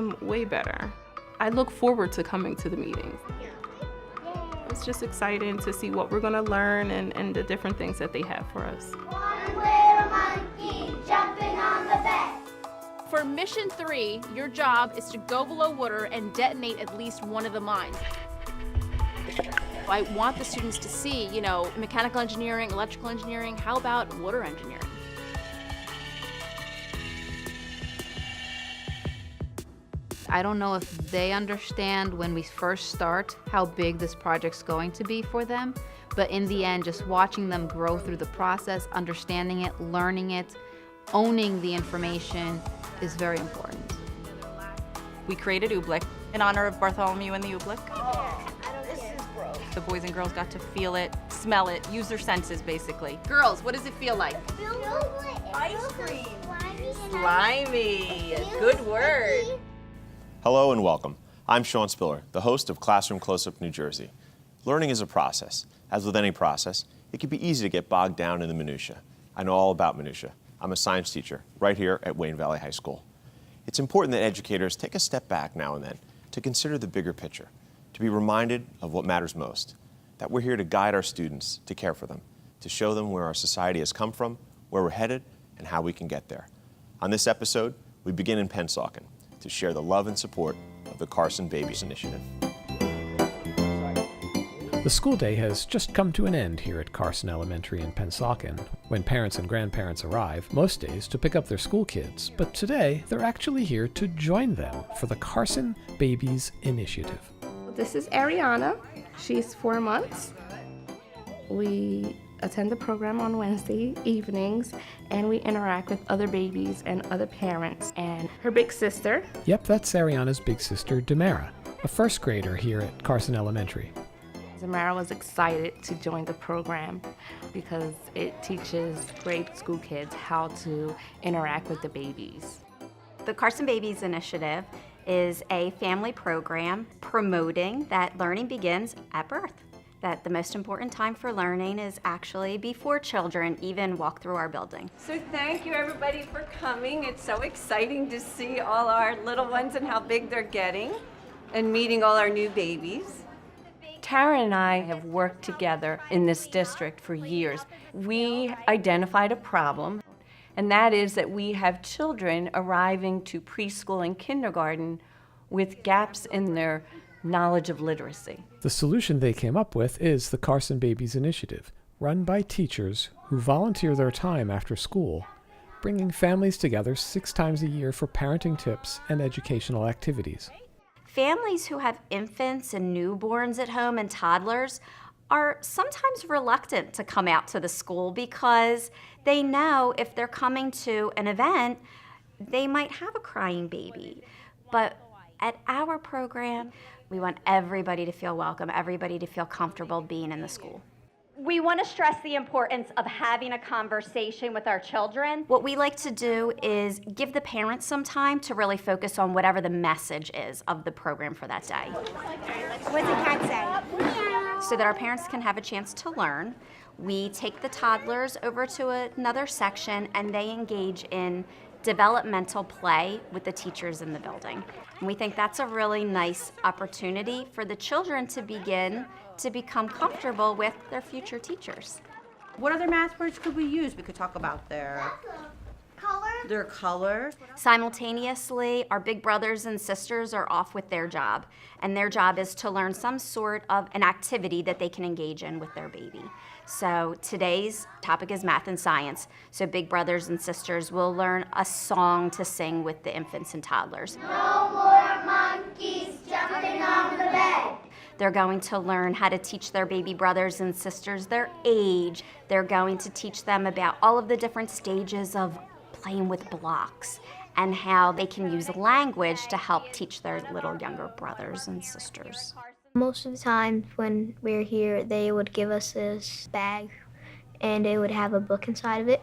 them way better. I look forward to coming to the meetings. It's just exciting to see what we're going to learn and the different things that they have for us. One little monkey jumping on the bed. For Mission 3, your job is to go below water and detonate at least one of the mines. I want the students to see, mechanical engineering, electrical engineering. How about water engineering? I don't know if they understand when we first start how big this project's going to be for them, but in the end, just watching them grow through the process, understanding it, learning it, owning the information is very important. We created Oobleck in honor of Bartholomew and the Oobleck. The boys and girls got to feel it, smell it, use their senses basically. Girls, what does it feel like? Ice cream. Slimy. Good word. Hello and welcome. I'm Sean Spiller, the host of Classroom Close-Up New Jersey. Learning is a process. As with any process, it can be easy to get bogged down in the minutia. I know all about minutia. I'm a science teacher right here at Wayne Valley High School. It's important that educators take a step back now and then to consider the bigger picture, to be reminded of what matters most, that we're here to guide our students, to care for them, to show them where our society has come from, where we're headed, and how we can get there. On this episode, we begin in Pennsauken to share the love and support of the Carson Baby Initiative. The school day has just come to an end here at Carson Elementary in Pennsauken. When parents and grandparents arrive, most days to pick up their school kids, but today they're actually here to join them for the Carson Babies Initiative. This is Ariana. She's 4 months. We attend the program on Wednesday evenings, and we interact with other babies and other parents and her big sister. Yep, that's Ariana's big sister, Demara, a first grader here at Carson Elementary. Zamara was excited to join the program because it teaches grade school kids how to interact with the babies. The Carson Babies Initiative is a family program promoting that learning begins at birth, that the most important time for learning is actually before children even walk through our building. So thank you everybody for coming. It's so exciting to see all our little ones and how big they're getting and meeting all our new babies. Tara and I have worked together in this district for years. We identified a problem, and that is that we have children arriving to preschool and kindergarten with gaps in their knowledge of literacy. The solution they came up with is the Carson Babies Initiative, run by teachers who volunteer their time after school, bringing families together 6 times a year for parenting tips and educational activities. Families who have infants and newborns at home and toddlers are sometimes reluctant to come out to the school because they know if they're coming to an event, they might have a crying baby. But at our program, we want everybody to feel welcome, everybody to feel comfortable being in the school. We want to stress the importance of having a conversation with our children. What we like to do is give the parents some time to really focus on whatever the message is of the program for that day. What does the cat say? So that our parents can have a chance to learn. We take the toddlers over to another section and they engage in developmental play with the teachers in the building. And we think that's a really nice opportunity for the children to begin to become comfortable with their future teachers. What other math words could we use? We could talk about their colors. Simultaneously, our big brothers and sisters are off with their job, and their job is to learn some sort of an activity that they can engage in with their baby. So today's topic is math and science. So big brothers and sisters will learn a song to sing with the infants and toddlers. No more monkeys jumping on the bed. They're going to learn how to teach their baby brothers and sisters their age. They're going to teach them about all of the different stages of playing with blocks and how they can use language to help teach their little younger brothers and sisters. Most of the time when we're here, they would give us this bag and it would have a book inside of it.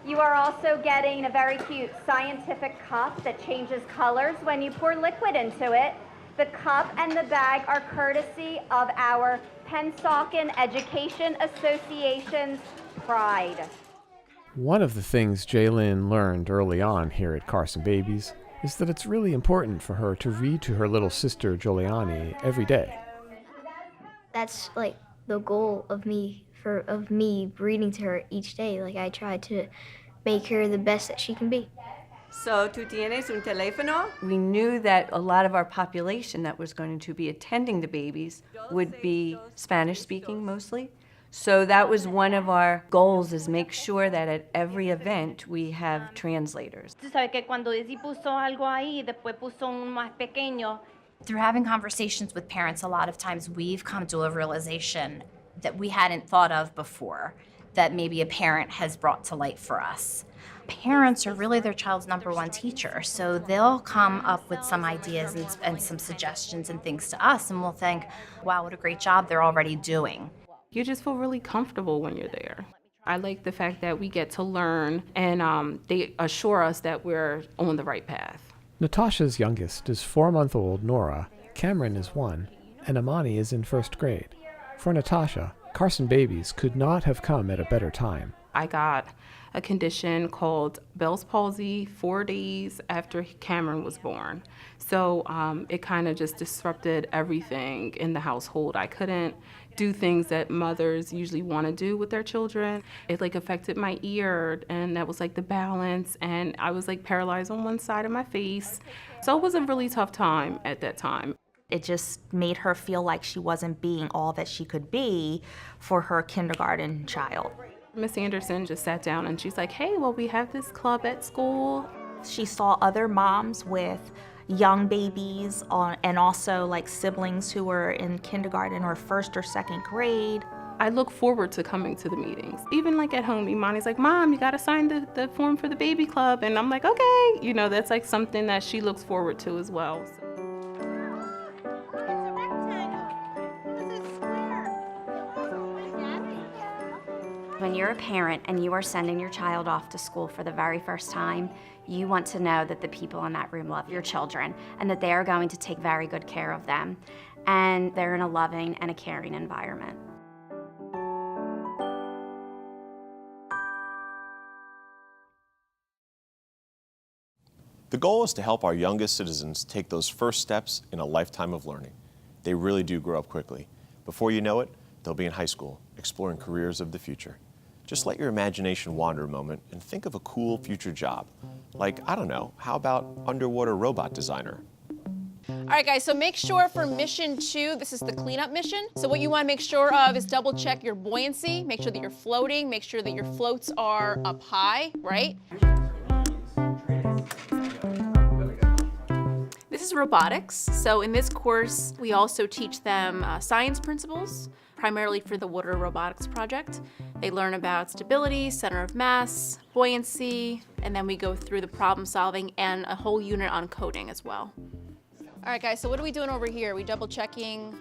You are also getting a very cute scientific cup that changes colors when you pour liquid into it. The cup and the bag are courtesy of our Pennsauken Education Association's pride. One of the things Jaylyn learned early on here at Carson Babies is that it's really important for her to read to her little sister Giuliani every day. That's like the goal of me reading to her each day. Like I try to make her the best that she can be. So, ¿tú tienes un teléfono? We knew that a lot of our population that was going to be attending the babies would be Spanish-speaking mostly. So that was one of our goals, is make sure that at every event we have translators. Tú sabes que cuando Izzy puso algo ahí, después puso un más pequeño. Through having conversations with parents, a lot of times we've come to a realization that we hadn't thought of before, that maybe a parent has brought to light for us. Parents are really their child's #1 teacher, so they'll come up with some ideas and some suggestions and things to us, and we'll think, wow, what a great job they're already doing. You just feel really comfortable when you're there. I like the fact that we get to learn, and they assure us that we're on the right path. Natasha's youngest is 4-month-old Nora, Cameron is 1, and Amani is in 1st grade. For Natasha, Carson Babies could not have come at a better time. I got a condition called Bell's palsy 4 days after Cameron was born. So it kind of just disrupted everything in the household. I couldn't do things that mothers usually want to do with their children. It like affected my ear, and that was like the balance, and I was like paralyzed on one side of my face. So it was a really tough time at that time. It just made her feel like she wasn't being all that she could be for her kindergarten child. Miss Anderson just sat down and she's like, hey, well, we have this club at school. She saw other moms with young babies and also like siblings who were in kindergarten or 1st or 2nd grade. I look forward to coming to the meetings. Even like at home, Imani's like, Mom, you gotta sign the form for the baby club. And I'm like, okay. You know, that's like something that she looks forward to as well. So. When you're a parent and you are sending your child off to school for the very first time, you want to know that the people in that room love your children and that they are going to take very good care of them, and they're in a loving and a caring environment. The goal is to help our youngest citizens take those first steps in a lifetime of learning. They really do grow up quickly. Before you know it, they'll be in high school, exploring careers of the future. Just let your imagination wander a moment and think of a cool future job. Like, I don't know, how about underwater robot designer? All right, guys, so make sure for mission 2, this is the cleanup mission. So what you want to make sure of is double check your buoyancy, make sure that you're floating, make sure that your floats are up high, right? This is robotics. So in this course, we also teach them science principles, primarily for the water robotics project. They learn about stability, center of mass, buoyancy, and then we go through the problem solving and a whole unit on coding as well. All right, guys, so what are we doing over here? We double checking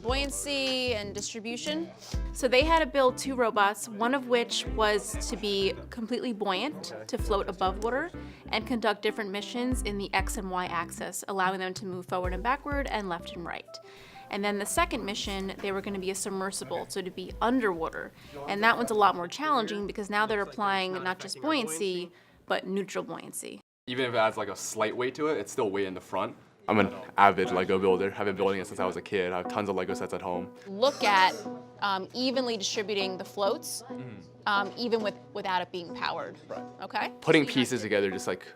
buoyancy and distribution. So they had to build 2 robots, one of which was to be completely buoyant, to float above water, and conduct different missions in the X and Y axis, allowing them to move forward and backward and left and right. And then the second mission, they were going to be a submersible, so to be underwater. And that one's a lot more challenging because now they're applying not just buoyancy, but neutral buoyancy. Even if it adds like a slight weight to it, it's still way in the front. I'm an avid Lego builder. I've been building it since I was a kid. I have tons of Lego sets at home. Look at evenly distributing the floats, even without it being powered, right. Okay? Putting pieces together just like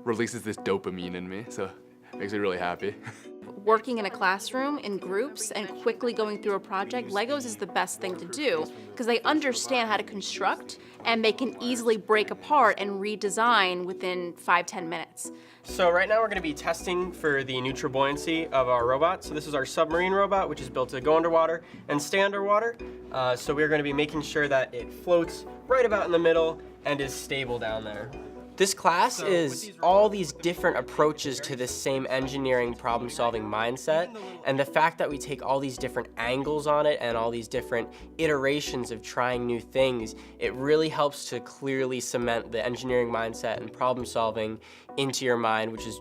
releases this dopamine in me, so it makes me really happy. Working in a classroom in groups and quickly going through a project, Legos is the best thing to do because they understand how to construct and they can easily break apart and redesign within 5-10 minutes. So right now we're going to be testing for the neutral buoyancy of our robot. So this is our submarine robot, which is built to go underwater and stay underwater. So we're going to be making sure that it floats right about in the middle and is stable down there. This class is all these different approaches to this same engineering problem-solving mindset, and the fact that we take all these different angles on it and all these different iterations of trying new things, it really helps to clearly cement the engineering mindset and problem-solving into your mind, which is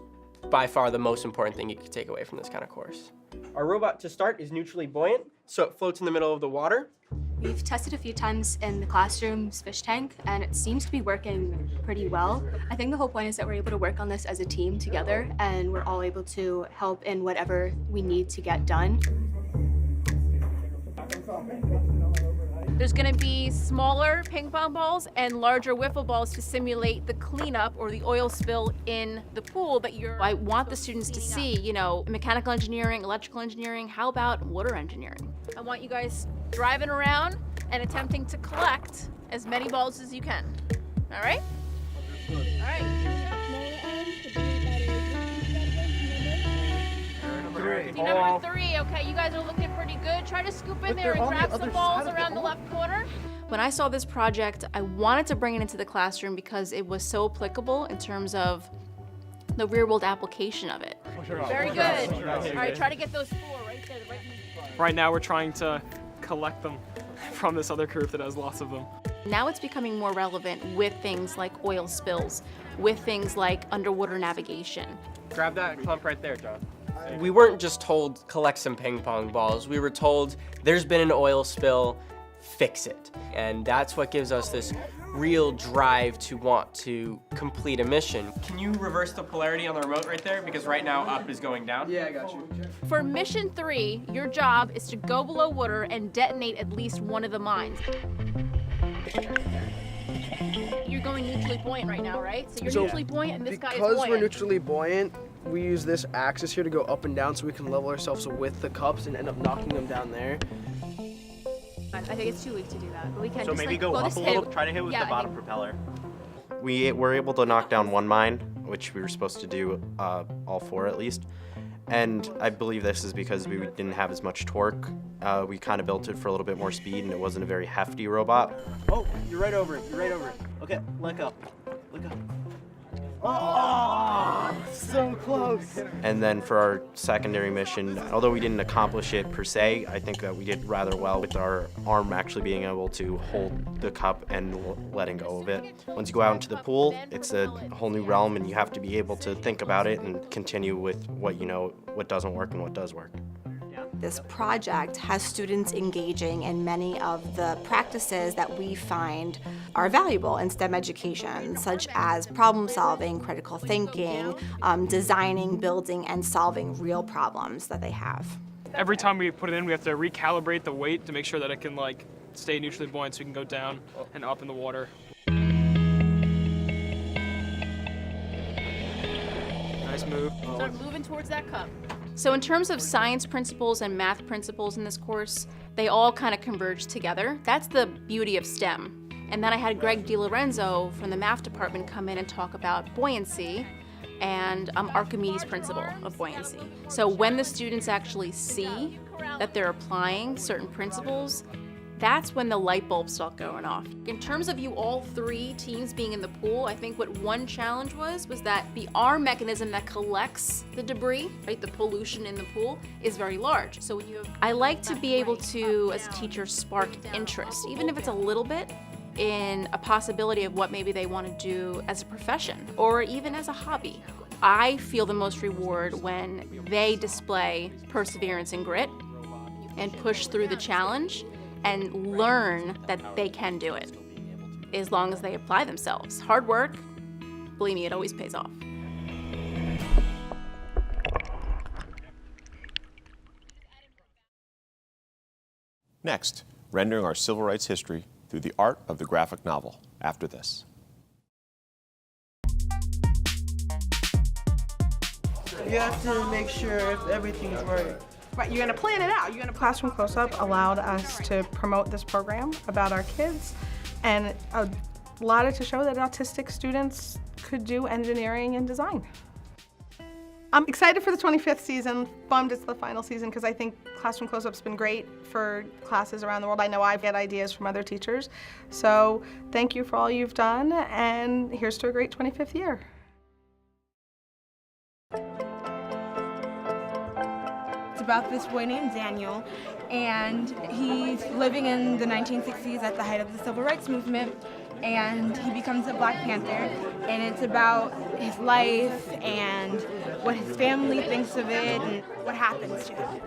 by far the most important thing you can take away from this kind of course. Our robot to start is neutrally buoyant, so it floats in the middle of the water. We've tested a few times in the classroom's fish tank, and it seems to be working pretty well. I think the whole point is that we're able to work on this as a team together, and we're all able to help in whatever we need to get done. There's gonna be smaller ping pong balls and larger wiffle balls to simulate the cleanup or the oil spill in the pool that I want the students to see, you know, mechanical engineering, electrical engineering, how about water engineering? I want you guys driving around and attempting to collect as many balls as you can. All right? All right. Number 3, okay, you guys are looking pretty good. Try to scoop in there and grab some balls around the left corner. When I saw this project, I wanted to bring it into the classroom because it was so applicable in terms of the real-world application of it. Very good. All right, try to get those 4 right there. Right now we're trying to collect them from this other group that has lots of them. Now it's becoming more relevant with things like oil spills, with things like underwater navigation. Grab that clump right there, John. We weren't just told collect some ping pong balls. We were told there's been an oil spill, fix it. And that's what gives us this real drive to want to complete a mission. Can you reverse the polarity on the remote right there? Because right now up is going down. Yeah, I got you. For mission 3, your job is to go below water and detonate at least one of the mines. You're going neutrally buoyant right now, right? So you're neutrally buoyant and this guy is buoyant. Because we're neutrally buoyant, we use this axis here to go up and down so we can level ourselves with the cups and end up knocking them down there. I think it's too weak to do that, but we can So just maybe like, go up just a hit- little, try to hit with yeah, the bottom propeller. We were able to knock down 1 mine, which we were supposed to do all 4 at least. And I believe this is because we didn't have as much torque. We kind of built it for a little bit more speed, and it wasn't a very hefty robot. Oh, you're right over it. You're right over it. Okay, let go. Let go. Oh, so close. And then for our secondary mission, although we didn't accomplish it per se, I think that we did rather well with our arm actually being able to hold the cup and letting go of it. Once you go out into the pool, it's a whole new realm, and you have to be able to think about it and continue with what you know, what doesn't work and what does work. This project has students engaging in many of the practices that we find are valuable in STEM education, such as problem solving, critical thinking, designing, building, and solving real problems that they have. Every time we put it in, we have to recalibrate the weight to make sure that it can like stay neutrally buoyant so we can go down and up in the water. Nice move. Start moving towards that cup. So in terms of science principles and math principles in this course, they all kind of converge together. That's the beauty of STEM. And then I had Greg DiLorenzo from the math department come in and talk about buoyancy and Archimedes' principle of buoyancy. So when the students actually see that they're applying certain principles, that's when the light bulbs start going off. In terms of you all 3 teams being in the pool, I think what one challenge was that the arm mechanism that collects the debris, right, the pollution in the pool, is very large. So when I like to be able to, as a teacher, spark interest, even if it's a little bit, in a possibility of what maybe they want to do as a profession or even as a hobby. I feel the most reward when they display perseverance and grit and push through the challenge and learn that they can do it, as long as they apply themselves. Hard work, believe me, it always pays off. Next, rendering our civil rights history through the art of the graphic novel, after this. You have to make sure if everything's right. Right, you're gonna plan it out. You're gonna Classroom Close-Up allowed us to promote this program about our kids and allowed it to show that autistic students could do engineering and design. I'm excited for the 25th season, bummed it's the final season because I think Classroom Close-Up's been great for classes around the world. I know I've had ideas from other teachers. So thank you for all you've done, and here's to a great 25th year. It's about this boy named Daniel, and he's living in the 1960s at the height of the Civil Rights Movement, and he becomes a Black Panther, and it's about his life and what his family thinks of it and what happens to him.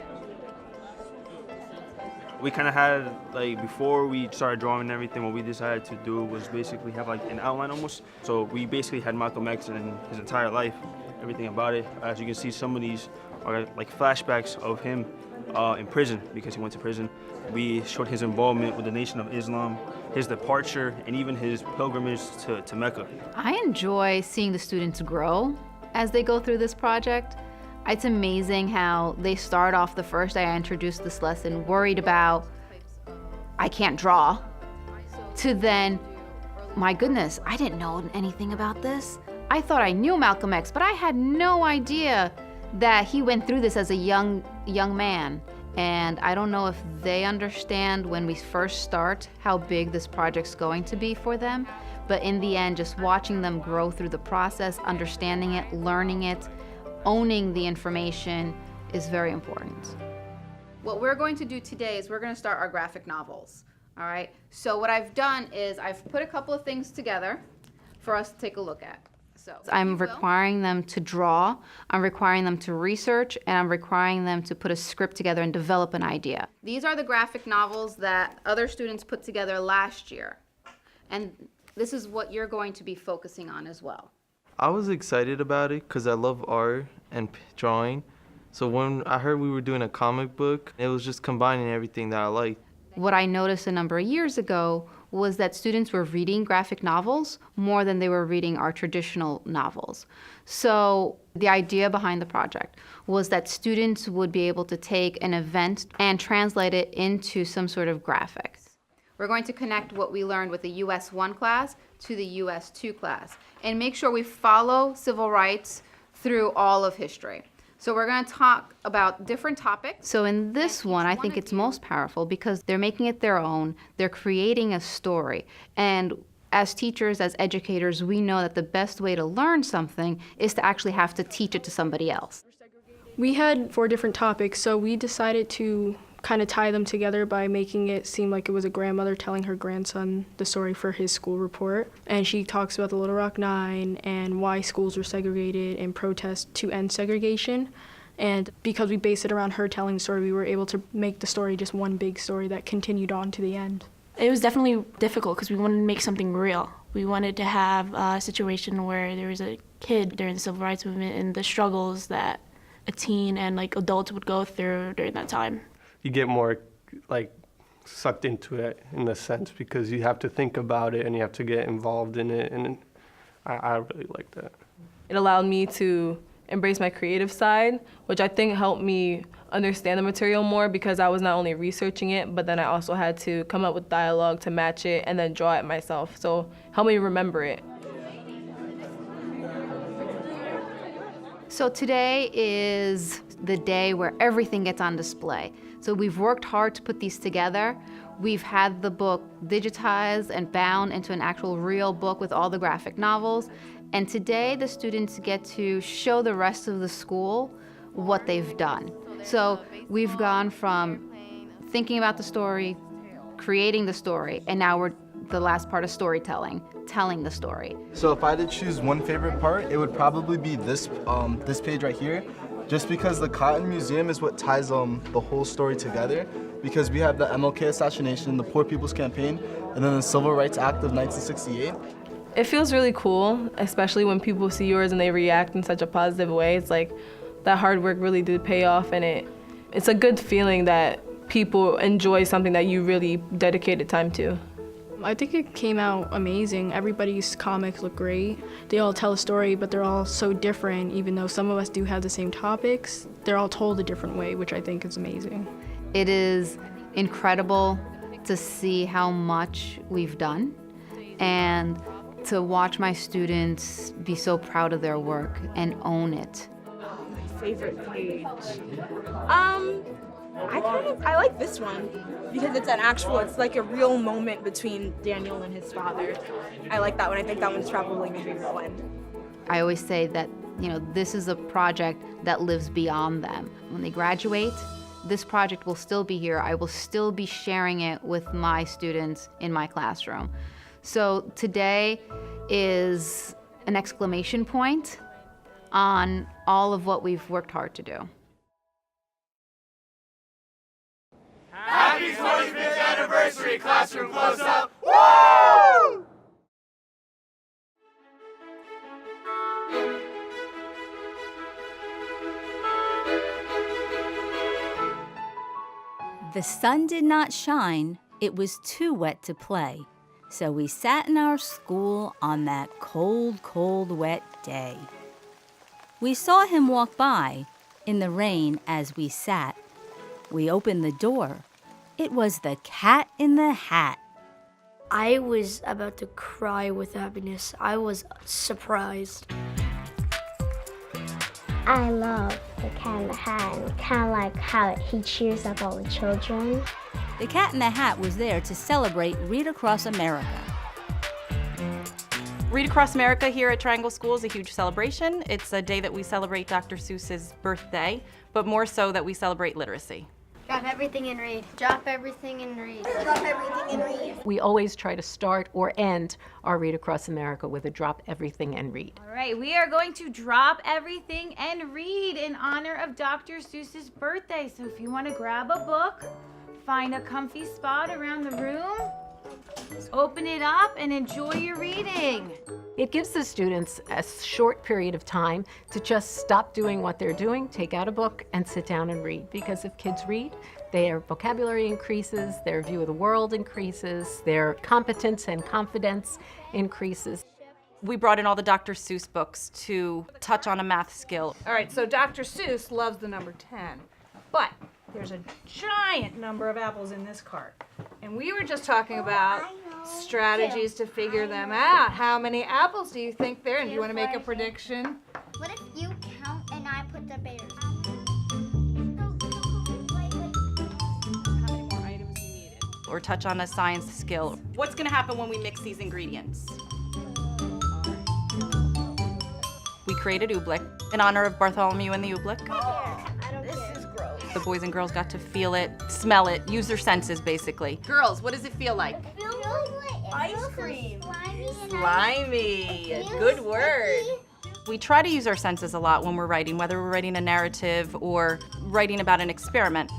We kind of had, like, before we started drawing and everything, what we decided to do was basically have like an outline almost. So we basically had Malcolm X and his entire life, everything about it. As you can see, some of these are like flashbacks of him in prison because he went to prison. We showed his involvement with the Nation of Islam, his departure, and even his pilgrimage to Mecca. I enjoy seeing the students grow as they go through this project. It's amazing how they start off the first day I introduced this lesson worried about, I can't draw, to then, my goodness, I didn't know anything about this. I thought I knew Malcolm X, but I had no idea that he went through this as a young man. And I don't know if they understand when we first start how big this project's going to be for them, but in the end, just watching them grow through the process, understanding it, learning it, owning the information is very important. What we're going to do today is we're going to start our graphic novels, all right? So what I've done is I've put a couple of things together for us to take a look at. So I'm requiring them to draw, I'm requiring them to research, and I'm requiring them to put a script together and develop an idea. These are the graphic novels that other students put together last year. And this is what you're going to be focusing on as well. I was excited about it because I love art and drawing. So when I heard we were doing a comic book, it was just combining everything that I liked. What I noticed a number of years ago was that students were reading graphic novels more than they were reading our traditional novels. So the idea behind the project was that students would be able to take an event and translate it into some sort of graphics. We're going to connect what we learned with the US 1 class to the US 2 class and make sure we follow civil rights through all of history. So we're going to talk about different topics. So in this one, I think it's most powerful because they're making it their own. They're creating a story. And as teachers, as educators, we know that the best way to learn something is to actually have to teach it to somebody else. We had 4 different topics, so we decided to kind of tie them together by making it seem like it was a grandmother telling her grandson the story for his school report. And she talks about the Little Rock Nine and why schools were segregated and protests to end segregation. And because we based it around her telling the story, we were able to make the story just one big story that continued on to the end. It was definitely difficult because we wanted to make something real. We wanted to have a situation where there was a kid during the civil rights movement and the struggles that a teen and like adults would go through during that time. You get more like sucked into it in a sense because you have to think about it and you have to get involved in it, and I really like that. It allowed me to embrace my creative side, which I think helped me understand the material more because I was not only researching it, but then I also had to come up with dialogue to match it and then draw it myself. So help me remember it. So today is the day where everything gets on display. So we've worked hard to put these together. We've had the book digitized and bound into an actual real book with all the graphic novels. And today the students get to show the rest of the school what they've done. So we've gone from thinking about the story, creating the story, and now we're the last part of storytelling, telling the story. So if I had to choose one favorite part, it would probably be this page right here. Just because the Cotton Museum is what ties the whole story together, because we have the MLK assassination, the Poor People's Campaign, and then the Civil Rights Act of 1968. It feels really cool, especially when people see yours and they react in such a positive way. It's like that hard work really did pay off, and it's a good feeling that people enjoy something that you really dedicated time to. I think it came out amazing. Everybody's comics look great. They all tell a story, but they're all so different. Even though some of us do have the same topics, they're all told a different way, which I think is amazing. It is incredible to see how much we've done and to watch my students be so proud of their work and own it. My favorite page. I like this one because it's like a real moment between Daniel and his father. I like that one. I think that one's probably my favorite one. I always say that, this is a project that lives beyond them. When they graduate, this project will still be here. I will still be sharing it with my students in my classroom. So today is an exclamation point on all of what we've worked hard to do. Happy anniversary classroom close-up! Woo! The sun did not shine. It was too wet to play. So we sat in our school on that cold, cold, wet day. We saw him walk by in the rain as we sat. We opened the door. It was the Cat in the Hat. I was about to cry with happiness. I was surprised. I love the Cat in the Hat and kind of like how he cheers up all the children. The Cat in the Hat was there to celebrate Read Across America. Read Across America here at Triangle School is a huge celebration. It's a day that we celebrate Dr. Seuss's birthday, but more so that we celebrate literacy. Drop everything and read. Drop everything and read. Drop everything and read. We always try to start or end our Read Across America with a drop everything and read. All right, we are going to drop everything and read in honor of Dr. Seuss's birthday. So if you want to grab a book, find a comfy spot around the room, open it up, and enjoy your reading. It gives the students a short period of time to just stop doing what they're doing, take out a book, and sit down and read. Because if kids read, their vocabulary increases, their view of the world increases, their competence and confidence increases. We brought in all the Dr. Seuss books to touch on a math skill. All right, so Dr. Seuss loves the number 10, but there's a giant number of apples in this cart. And we were just talking about strategies to figure them out. How many apples do you think there? And do you want to make a prediction? What if you count and I put the bears? How many more items you needed? Or touch on a science skill. What's going to happen when we mix these ingredients? We created oobleck in honor of Bartholomew and the oobleck. The boys and girls got to feel it, smell it, use their senses, basically. Girls, what does it feel like? It feels like ice cream. Slimy. Good word. We try to use our senses a lot when we're writing, whether we're writing a narrative or writing about an experiment.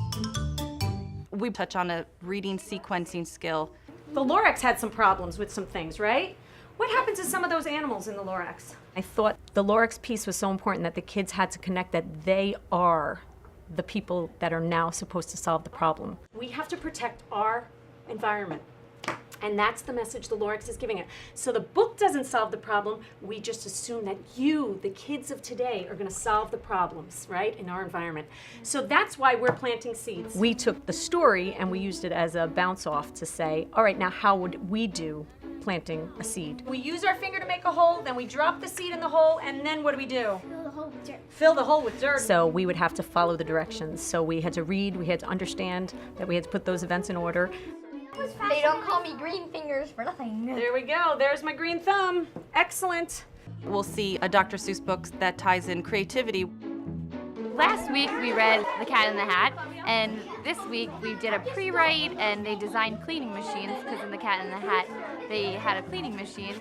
We touch on a reading sequencing skill. The Lorax had some problems with some things, right? What happened to some of those animals in the Lorax? I thought the Lorax piece was so important that the kids had to connect that they are the people that are now supposed to solve the problem. We have to protect our environment. And that's the message the Lorax is giving it. So the book doesn't solve the problem. We just assume that you, the kids of today, are going to solve the problems, right, in our environment. So that's why we're planting seeds. We took the story and we used it as a bounce off to say, all right, now how would we do planting a seed? We use our finger to make a hole, then we drop the seed in the hole, and then what do we do? Fill the hole with dirt. Fill the hole with dirt. So we would have to follow the directions. So we had to read, we had to understand that we had to put those events in order. They don't call me green fingers for nothing. There we go. There's my green thumb. Excellent. We'll see a Dr. Seuss book that ties in creativity. Last week we read The Cat in the Hat, and this week we did a pre-write and they designed cleaning machines because in The Cat in the Hat they had a cleaning machine.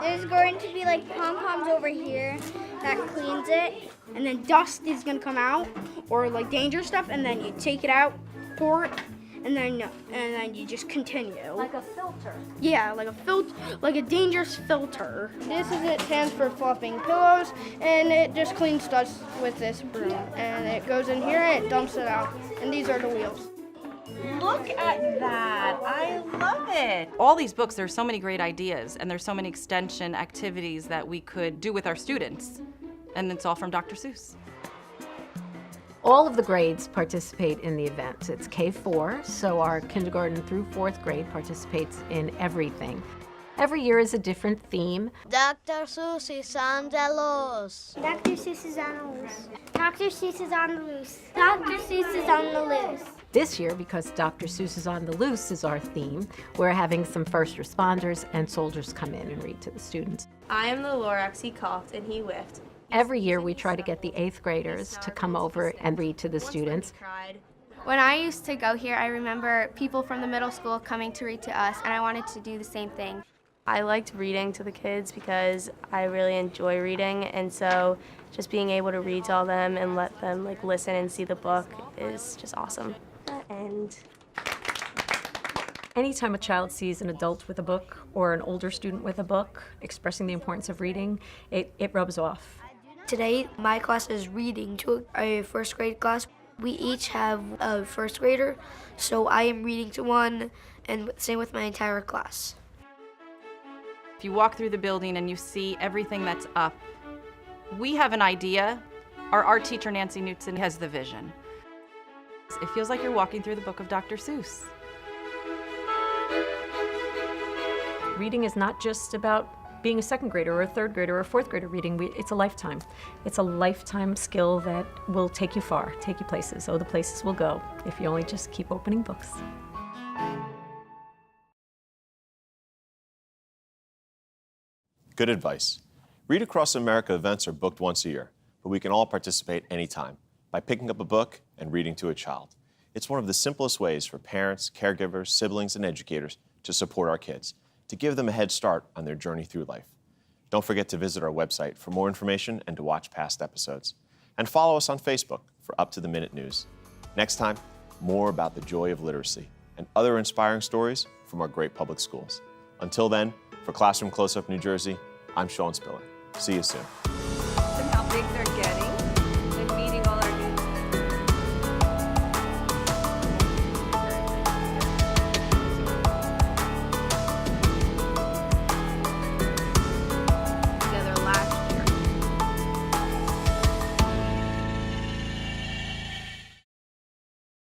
There's going to be like pom-poms over here that cleans it, and then dust is going to come out, or like dangerous stuff, and then you take it out, pour it, and then you just continue. Like a filter. Yeah, like a filter, like a dangerous filter. This is it stands for fluffing pillows, and it just cleans dust with this broom, and it goes in here and it dumps it out. And these are the wheels. Look at that. I love it. All these books, there's so many great ideas, and there's so many extension activities that we could do with our students. And it's all from Dr. Seuss. All of the grades participate in the event. It's K-4, so our kindergarten through 4th grade participates in everything. Every year is a different theme. Dr. Seuss is on the loose. Dr. Seuss is on the loose. Dr. Seuss is on the loose. Dr. Seuss is on the loose. This year, because Dr. Seuss is on the loose is our theme, we're having some first responders and soldiers come in and read to the students. I am the Lorax he coughed and he whiffed. Every year we try to get the 8th graders to come over and read to the students. When I used to go here, I remember people from the middle school coming to read to us, and I wanted to do the same thing. I liked reading to the kids because I really enjoy reading, and so just being able to read to all them and let them like listen and see the book is just awesome. And Anytime a child sees an adult with a book or an older student with a book expressing the importance of reading, it rubs off. Today, my class is reading to a first grade class. We each have a first grader, so I am reading to one, and same with my entire class. If you walk through the building and you see everything that's up, we have an idea. Our art teacher, Nancy Knutson, has the vision. It feels like you're walking through the book of Dr. Seuss. Reading is not just about being a second grader or a third grader or a fourth grader reading. It's a lifetime. It's a lifetime skill that will take you far, take you places. Oh, the places will go if you only just keep opening books. Good advice. Read Across America events are booked once a year, but we can all participate anytime by picking up a book and reading to a child. It's one of the simplest ways for parents, caregivers, siblings, and educators to support our kids, to give them a head start on their journey through life. Don't forget to visit our website for more information and to watch past episodes. And follow us on Facebook for up-to-the-minute news. Next time, more about the joy of literacy and other inspiring stories from our great public schools. Until then, for Classroom Close-Up New Jersey, I'm Sean Spiller. See you soon. How big they're